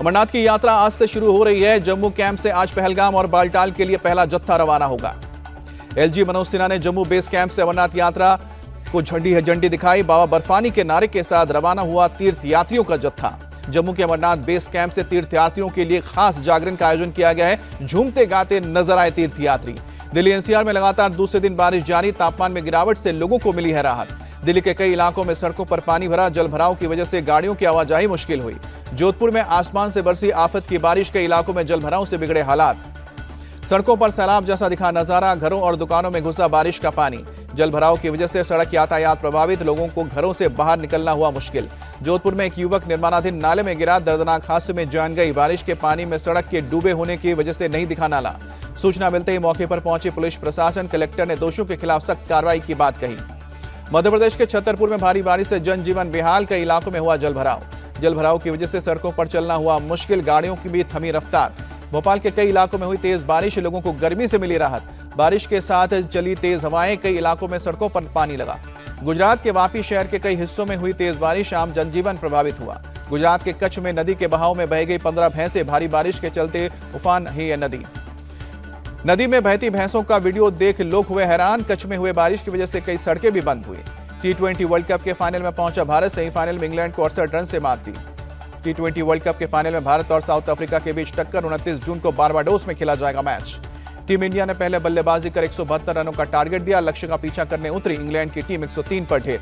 अमरनाथ की यात्रा आज से शुरू हो रही है। जम्मू कैंप से आज पहलगाम और बालटाल के लिए पहला जत्था रवाना होगा। एलजी मनोज सिन्हा ने जम्मू बेस कैंप से अमरनाथ यात्रा को झंडी दिखाई। बाबा बर्फानी के नारे के साथ रवाना हुआ तीर्थ यात्रियों का जत्था। जम्मू के अमरनाथ बेस कैंप से तीर्थयात्रियों के लिए खास जागरण का आयोजन किया गया है। झूमते गाते नजर आए तीर्थयात्री। दिल्ली एनसीआर में लगातार दूसरे दिन बारिश जारी। तापमान में गिरावट से लोगों को मिली है राहत। दिल्ली के कई इलाकों में सड़कों पर पानी भरा। जल भराव की वजह से गाड़ियों की आवाजाही मुश्किल हुई। जोधपुर में आसमान से बरसी आफत की बारिश। के इलाकों में जल भराव से बिगड़े हालात। सड़कों पर सैलाब जैसा दिखा नजारा। घरों और दुकानों में घुसा बारिश का पानी। जल भराव की वजह से सड़क यातायात प्रभावित। लोगों को घरों से बाहर निकलना हुआ मुश्किल। जोधपुर में एक युवक निर्माणाधीन नाले में गिरा। दर्दनाक हादसे में जान गई। बारिश के पानी में सड़क के डूबे होने की वजह से नहीं दिखा नाला। सूचना मिलते ही मौके पर पहुंची पुलिस प्रशासन। कलेक्टर ने दोषियों के खिलाफ सख्त कार्रवाई की बात कही। मध्य प्रदेश के छतरपुर में भारी बारिश से जनजीवन बेहाल। कई इलाकों में हुआ जल भराव की वजह से सड़कों पर चलना हुआ मुश्किल। गाड़ियों की भी थमी रफ्तार। भोपाल के कई इलाकों में हुई तेज बारिश। लोगों को गर्मी से मिली राहत। बारिश के साथ चली तेज हवाएं। कई इलाकों में सड़कों पर पानी लगा। गुजरात के वापी शहर के कई हिस्सों में हुई तेज बारिश। आम जनजीवन प्रभावित हुआ। गुजरात के कच्छ में नदी के बहाव में बह गई 15 भैंसें। भारी बारिश के चलते उफान है नदी में बहती भैंसों का वीडियो देख लोग हुए हैरान। कच्छ में हुए बारिश की वजह से कई सड़कें भी बंद हुई। T20 वर्ल्ड कप के फाइनल में पहुंचा भारत। सेमीफाइनल में इंग्लैंड को 68 रन से मात दी। T20 वर्ल्ड कप के फाइनल में भारत और साउथ अफ्रीका के बीच टक्कर। 29 जून को बारबाडोस में खेला जाएगा मैच। टीम इंडिया ने पहले बल्लेबाजी कर 172 रनों का टारगेट दिया। लक्ष्य का पीछा करने उतरी इंग्लैंड की टीम 103 पर ढेर।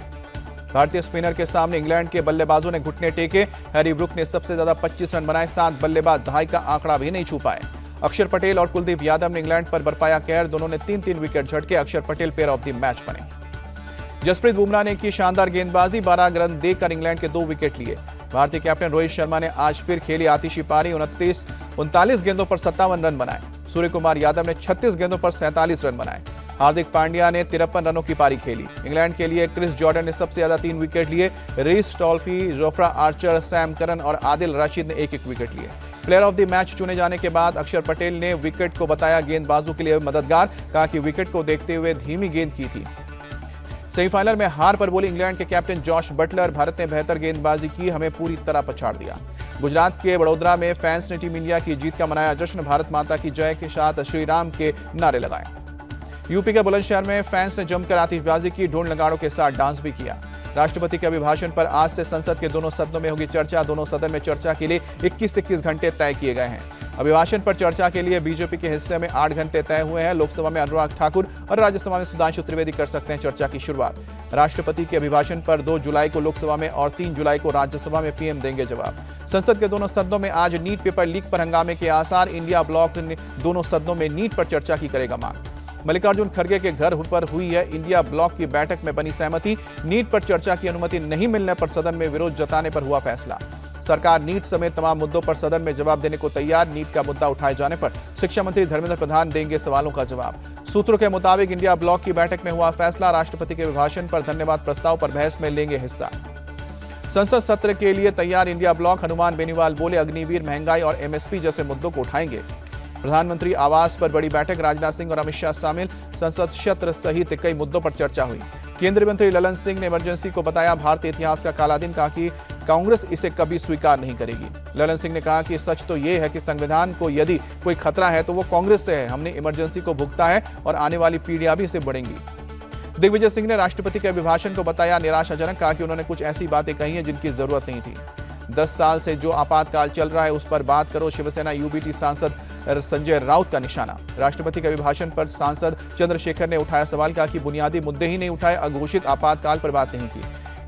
भारतीय स्पिनर के सामने इंग्लैंड के बल्लेबाजों ने घुटने टेके। हैरी ब्रुक ने सबसे ज्यादा 25 रन बनाए। 7 बल्लेबाज दहाई का आंकड़ा भी नहीं छू पाए। अक्षर पटेल और कुलदीप यादव ने इंग्लैंड पर बरपाया कहर। दोनों ने 3-3 विकेट झटके। अक्षर Patel player of the match बने। जसप्रीत बुमराह ने की शानदार गेंदबाजी। 12 रन देकर इंग्लैंड के 2 विकेट लिए। भारतीय कैप्टन रोहित शर्मा ने आज फिर खेली आतिशी पारी। 39 गेंदों पर 57 रन बनाए। सूर्य कुमार यादव ने 36 गेंदों पर 47 रन बनाए। हार्दिक पांड्या ने 53 रनों की पारी खेली। इंग्लैंड के लिए क्रिस जॉर्डन ने सबसे ज्यादा 3 विकेट लिए। रीस टॉल्फी, जोफ्रा आर्चर, सैम करन और आदिल रशीद ने 1-1 विकेट लिए। प्लेयर ऑफ द मैच चुने जाने के बाद अक्षर पटेल ने विकेट को बताया गेंदबाजों के लिए मददगार। कहा कि विकेट को देखते हुए धीमी गेंद की थी। सेमीफाइनल में हार पर बोले इंग्लैंड के कैप्टन जॉश बटलर। भारत ने बेहतर गेंदबाजी की। हमें पूरी तरह पछाड़ दिया। गुजरात के वडोदरा में फैंस ने टीम इंडिया की जीत का मनाया जश्न। भारत माता की जय के साथ श्री राम के नारे लगाए। यूपी के बुलंदशहर में फैंस ने जमकर आतिशबाजी की। ढोल नगाड़ों के साथ डांस भी किया। राष्ट्रपति के अभिभाषण पर आज से संसद के दोनों सदनों में होगी चर्चा। दोनों सदन में चर्चा के लिए 21 घंटे तय किए गए हैं। अभिभाषण पर चर्चा के लिए बीजेपी के हिस्से में 8 घंटे तय हुए हैं। लोकसभा में अनुराग ठाकुर और राज्यसभा में सुधांशु त्रिवेदी कर सकते हैं चर्चा की शुरुआत। राष्ट्रपति के अभिभाषण पर 2 जुलाई को लोकसभा में और 3 जुलाई को राज्यसभा में पीएम देंगे जवाब। संसद के दोनों सदनों में आज नीट पेपर लीक पर हंगामे के आसार। इंडिया ब्लॉक ने दोनों सदनों में नीट पर चर्चा की करेगा मांग। मल्लिकार्जुन खड़गे के घर पर हुई है इंडिया ब्लॉक की बैठक में बनी सहमति। नीट पर चर्चा की अनुमति नहीं मिलने पर सदन में विरोध जताने पर हुआ फैसला। सरकार नीट समेत तमाम मुद्दों पर सदन में जवाब देने को तैयार। नीट का मुद्दा उठाए जाने पर शिक्षा मंत्री धर्मेंद्र प्रधान देंगे सवालों का जवाब। सूत्रों के मुताबिक इंडिया ब्लॉक की बैठक में हुआ फैसला। राष्ट्रपति के अभिभाषण पर धन्यवाद प्रस्ताव पर बहस में लेंगे हिस्सा। संसद सत्र के लिए तैयार इंडिया ब्लॉक। हनुमान बेनीवाल बोले अग्निवीर, महंगाई और एमएसपी जैसे मुद्दों को उठाएंगे। प्रधानमंत्री आवास पर बड़ी बैठक। राजनाथ सिंह और अमित शाह शामिल। संसद सत्र सहित कई मुद्दों पर चर्चा हुई। केंद्रीय मंत्री ललन सिंह ने इमरजेंसी को बताया भारतीय इतिहास का काला दिन। कहा कि कांग्रेस इसे कभी स्वीकार नहीं करेगी। ललन सिंह ने कहा कि सच तो ये है कि संविधान को यदि कोई खतरा है तो वो कांग्रेस से है। हमने इमरजेंसी को भुगता है और आने वाली पीढ़ियां भी इससे बढ़ेंगी। दिग्विजय सिंह ने राष्ट्रपति के अभिभाषण को बताया निराशाजनक। कहा कि उन्होंने कुछ ऐसी बातें कही हैं जिनकी जरूरत नहीं थी। 10 साल से जो आपातकाल चल रहा है उस पर बात करो। शिवसेना यूबीटी सांसद संजय राउत का निशाना। राष्ट्रपति के अभिभाषण पर सांसद चंद्रशेखर ने उठाया सवाल। कहा कि बुनियादी मुद्दे ही नहीं उठाए। अघोषित आपातकाल पर बात नहीं की।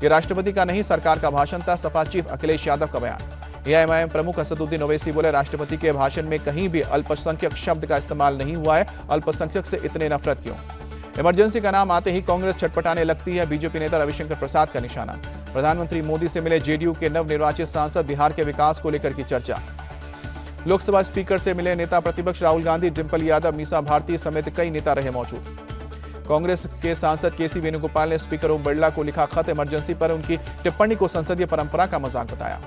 ये राष्ट्रपति का नहीं सरकार का भाषण था। सपा चीफ अखिलेश यादव का बयान। एआईएमआईएम प्रमुख असदुद्दीन ओवैसी बोले राष्ट्रपति के भाषण में कहीं भी अल्पसंख्यक शब्द का इस्तेमाल नहीं हुआ है। अल्पसंख्यक से इतने नफरत क्यों? इमरजेंसी का नाम आते ही कांग्रेस छटपटाने लगती है। बीजेपी नेता रविशंकर प्रसाद का निशाना। प्रधानमंत्री मोदी से मिले जेडीयू के नवनिर्वाचित सांसद। बिहार के विकास को लेकर की चर्चा। लोकसभा स्पीकर से मिले नेता प्रतिपक्ष राहुल गांधी, डिंपल यादव, मीसा भारती समेत कई नेता रहे मौजूद। कांग्रेस के सांसद केसी वेणुगोपाल ने स्पीकर ओम बिरला को लिखा खत। इमरजेंसी पर उनकी टिप्पणी को संसदीय परंपरा का मजाक बताया।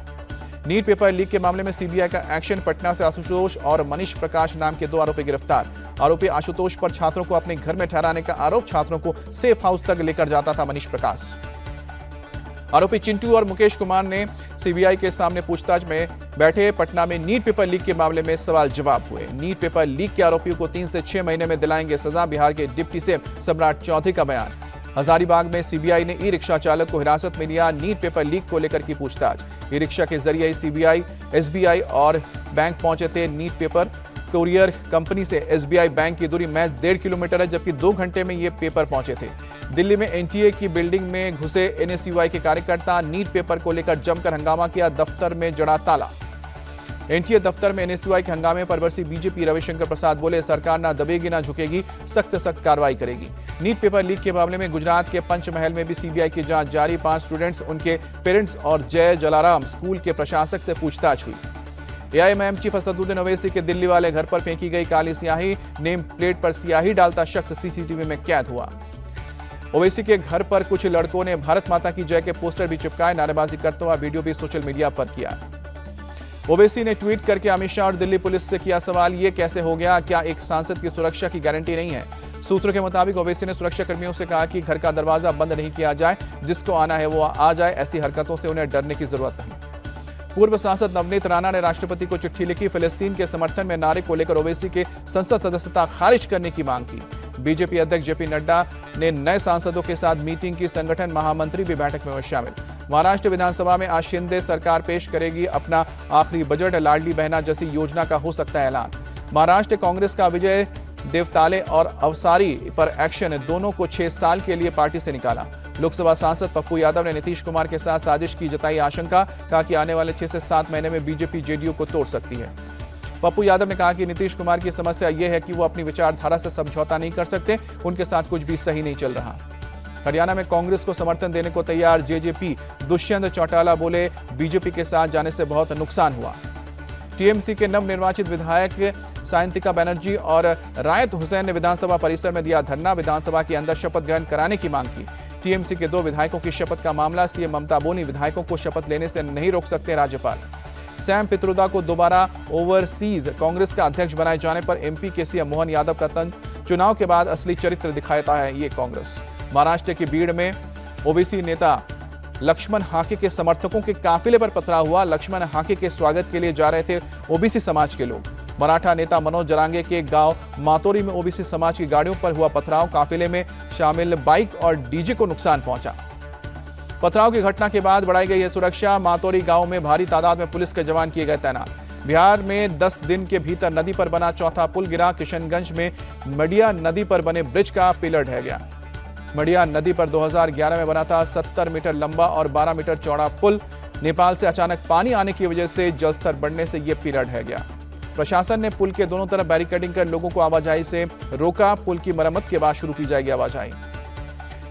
नीट पेपर लीक के मामले में सीबीआई का एक्शन। पटना से आशुतोष और मनीष प्रकाश नाम के 2 आरोपी गिरफ्तार। आरोपी आशुतोष पर छात्रों को अपने घर में ठहराने का आरोप। छात्रों को सेफ हाउस तक लेकर जाता था मनीष प्रकाश। आरोपी चिंटू और मुकेश कुमार ने सीबीआई के सामने पूछताछ में बैठे। पटना में नीट पेपर लीक के मामले में सवाल जवाब हुए। नीट पेपर लीक के आरोपियों को 3 से 6 महीने में दिलाएंगे सजा, बिहार के डिप्टी सीएम सम्राट चौधरी का बयान। हजारीबाग में सीबीआई ने ई रिक्शा चालक को हिरासत में लिया। नीट पेपर लीक को लेकर की पूछताछ। ई रिक्शा के जरिए सीबीआई, एसबीआई और बैंक पहुंचे थे। नीट पेपर कोरियर कंपनी से एसबीआई बैंक की दूरी महज 1.5 किलोमीटर है, जबकि 2 घंटे में ये पेपर पहुंचे थे। दिल्ली में एनटीए की बिल्डिंग में घुसे एनएसयूआई के कार्यकर्ता। नीट पेपर को लेकर जमकर हंगामा किया, दफ्तर में जड़ा ताला। एनटीए दफ्तर में एनएसयूआई के हंगामे पर बरसी बीजेपी। रविशंकर प्रसाद बोले, सरकार ना दबेगी ना झुकेगी, सख्त से सख्त कार्रवाई करेगी। नीट पेपर लीक के मामले में गुजरात के पंचमहल में भी सीबीआई की जांच जारी। 5 स्टूडेंट्स, उनके पेरेंट्स और जय जलाराम स्कूल के प्रशासक से पूछताछ हुई। एआईएमआईएम चीफ असदुद्दीन ओवैसी के दिल्ली वाले घर पर फेंकी गई काली स्याही। नेम प्लेट पर स्याही डालता शख्स सीसीटीवी में कैद हुआ। ओवैसी के घर पर कुछ लड़कों ने भारत माता की जय के पोस्टर भी चिपकाए। नारेबाजी करता हुआ वीडियो भी सोशल मीडिया पर किया। ओवैसी ने ट्वीट करके अमित शाह और दिल्ली पुलिस से किया सवाल, ये कैसे हो गया? क्या एक सांसद की सुरक्षा की गारंटी नहीं है? सूत्रों के मुताबिक ओवैसी ने सुरक्षा कर्मियों से कहा कि घर का दरवाजा बंद नहीं किया जाए, जिसको आना है वो आ जाए। ऐसी हरकतों से उन्हें डरने की जरूरत नहीं। पूर्व सांसद नवनीत राणा ने राष्ट्रपति को चिट्ठी लिखी। फिलिस्तीन के समर्थन में नारे को लेकर ओवैसी के संसद सदस्यता खारिज करने की मांग की। बीजेपी अध्यक्ष जेपी नड्डा ने नए सांसदों के साथ मीटिंग की। संगठन महामंत्री भी बैठक में हुए शामिल। महाराष्ट्र विधानसभा में आज शिंदे सरकार पेश करेगी अपना आखिरी बजट। लाडली बहना जैसी योजना का हो सकता है ऐलान। महाराष्ट्र कांग्रेस का विजय देवताले और अवसारी पर एक्शन, दोनों को 6 साल के लिए पार्टी से निकाला। लोकसभा सांसद पप्पू यादव ने नीतीश कुमार के साथ साजिश की जताई आशंका। कहा कि आने वाले 6 से 7 महीने में बीजेपी जेडीयू को तोड़ सकती है। पप्पू यादव ने कहा कि नीतीश कुमार की समस्या यह है कि वो अपनी विचारधारा से समझौता नहीं कर सकते। उनके साथ कुछ भी सही नहीं चल रहा। हरियाणा में कांग्रेस को समर्थन देने को तैयार जेजेपी दुष्यंत चौटाला बोले, बीजेपी के साथ जाने से बहुत नुकसान हुआ। टीएमसी के नवनिर्वाचित विधायक सायंतिका बनर्जी और रायत हुसैन ने विधानसभा परिसर में दिया धरना। विधानसभा के अंदर शपथ ग्रहण कराने की मांग की। टीएमसी के 2 विधायकों की शपथ का मामला। सीएम ममता बोली, विधायकों को शपथ लेने से नहीं रोक सकते राज्यपाल। सैम पित्रोदा को दोबारा ओवरसीज कांग्रेस का अध्यक्ष बनाए जाने पर एमपी के सीएम मोहन यादव का तंज। चुनाव के बाद असली चरित्र दिखाता है ये कांग्रेस। महाराष्ट्र की बीड़ में ओबीसी नेता लक्ष्मण हाके के समर्थकों के काफिले पर पथराव हुआ। लक्ष्मण हाके के स्वागत के लिए जा रहे थे ओबीसी समाज के लोग। मराठा नेता मनोज जरांगे के गांव मातोरी में ओबीसी समाज की गाड़ियों पर हुआ पथराव। काफिले में शामिल बाइक और डीजे को नुकसान पहुंचा। पथराव की घटना के बाद बढ़ाई गई है सुरक्षा। मातोरी गांव में भारी तादाद में पुलिस के जवान किए गए तैनात। बिहार में 10 दिन के भीतर नदी पर बना चौथा पुल गिरा। किशनगंज में मडिया नदी पर बने ब्रिज का पिलर ढह गया। मडिया नदी पर 2011 में बना था 70 मीटर लंबा और 12 मीटर चौड़ा पुल। नेपाल से अचानक पानी आने की वजह से जलस्तर बढ़ने से यह पिलर ढह गया। प्रशासन ने पुल के दोनों तरफ बैरिकेडिंग कर लोगों को आवाजाही से रोका। पुल की मरम्मत के बाद शुरू की जाएगी आवाजाही।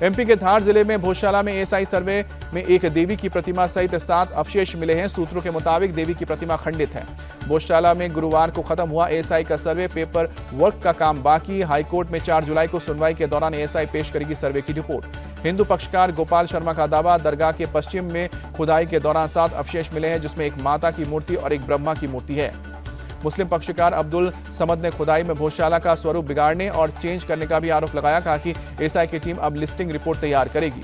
एमपी के धार जिले में भोजशाला में एएसआई सर्वे में एक देवी की प्रतिमा सहित 7 अवशेष मिले हैं। सूत्रों के मुताबिक देवी की प्रतिमा खंडित है। भोजशाला में गुरुवार को खत्म हुआ एएसआई का सर्वे। पेपर वर्क का काम बाकी। हाईकोर्ट में 4 जुलाई को सुनवाई के दौरान एएसआई पेश करेगी सर्वे की रिपोर्ट। हिंदू पक्षकार गोपाल शर्मा का दावा, दरगाह के पश्चिम में खुदाई के दौरान 7 अवशेष मिले हैं, जिसमें एक माता की मूर्ति और एक ब्रह्मा की मूर्ति है। मुस्लिम पक्षकार अब्दुल समद ने खुदाई में भोजशाला का स्वरूप बिगाड़ने और चेंज करने का भी आरोप लगाया। कहा कि एएसआई की टीम अब लिस्टिंग रिपोर्ट तैयार करेगी।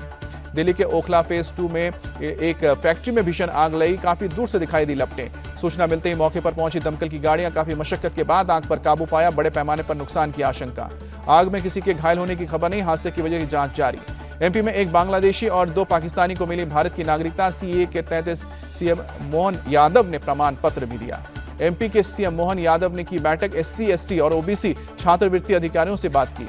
दिल्ली के ओखला फेज 2 में एक फैक्ट्री में भीषण आग लगी। काफी दूर से दिखाई दी लपटें। सूचना मिलते ही मौके पर पहुंची दमकल की गाड़ियां काफी मशक्कत के बाद आग पर काबू पाया। बड़े पैमाने पर नुकसान की आशंका। आग में किसी के घायल होने की खबर नहीं। हादसे की वजह की जांच जारी। एमपी में एक बांग्लादेशी और 2 पाकिस्तानी को मिली भारत की नागरिकता। सीए के तहत सीएम मोहन यादव ने प्रमाण पत्र भी दिया। एमपी के सीएम मोहन यादव ने की बैठक। एससी, एसटी और ओबीसी छात्रवृत्ति अधिकारियों से बात की।